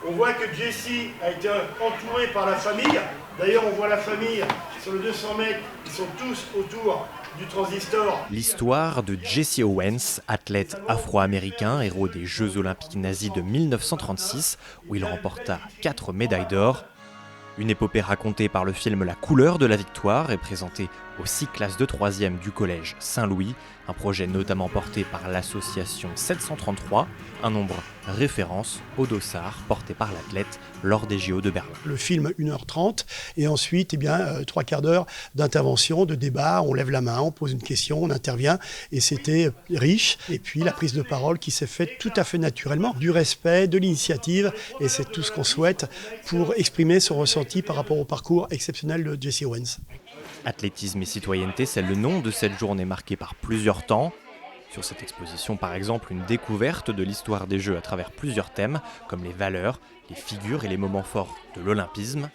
On voit que Jesse a été entouré par la famille. D'ailleurs, on voit la famille sur le 200 mètres, ils sont tous autour du transistor. L'histoire de Jesse Owens, athlète afro-américain, héros des Jeux olympiques nazis de 1936, où il remporta 4 médailles d'or. Une épopée racontée par le film La couleur de la victoire et présentée aux 6 classes de 3e du collège Saint-Louis, un projet notamment porté par l'association 733, un nombre référence au dossard porté par l'athlète lors des JO de Berlin. Le film 1h30 et ensuite 3 quarts d'heure d'intervention, de débat, on lève la main, on pose une question, on intervient et c'était riche. Et puis la prise de parole qui s'est faite tout à fait naturellement, du respect, de l'initiative et c'est tout ce qu'on souhaite pour exprimer son ressenti par rapport au parcours exceptionnel de Jesse Owens. Athlétisme et citoyenneté, c'est le nom de cette journée marquée par plusieurs temps. Sur cette exposition, par exemple, une découverte de l'histoire des Jeux à travers plusieurs thèmes, comme les valeurs, les figures et les moments forts de l'olympisme.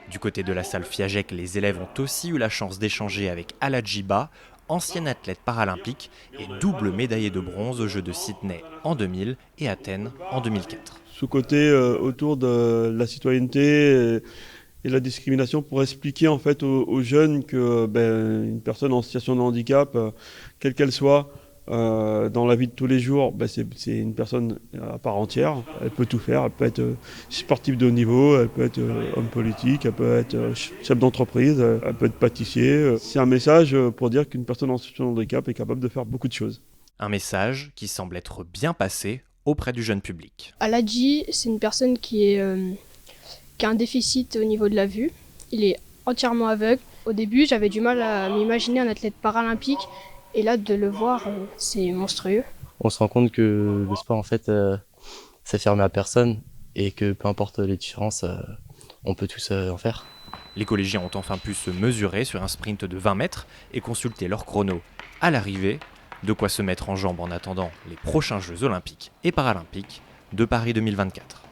Du côté de la salle Figeac, les élèves ont aussi eu la chance d'échanger avec Aladji Ba, ancien athlète paralympique et double médaillé de bronze aux Jeux de Sydney en 2000 et Athènes en 2004. Ce côté autour de la citoyenneté et la discrimination pour expliquer en fait aux jeunes que une personne en situation de handicap, quelle qu'elle soit, dans la vie de tous les jours, c'est une personne à part entière. Elle peut tout faire, elle peut être sportive de haut niveau, elle peut être homme politique, elle peut être chef d'entreprise, elle peut être pâtissier. C'est un message pour dire qu'une personne en situation de handicap est capable de faire beaucoup de choses. Un message qui semble être bien passé auprès du jeune public. Aladji, c'est une personne qui a un déficit au niveau de la vue. Il est entièrement aveugle. Au début, j'avais du mal à m'imaginer un athlète paralympique. Et là, de le voir, c'est monstrueux. On se rend compte que le sport, en fait, c'est fermé à personne. Et que peu importe les différences, on peut tous en faire. Les collégiens ont enfin pu se mesurer sur un sprint de 20 mètres et consulter leur chrono à l'arrivée. De quoi se mettre en jambe en attendant les prochains Jeux olympiques et paralympiques de Paris 2024.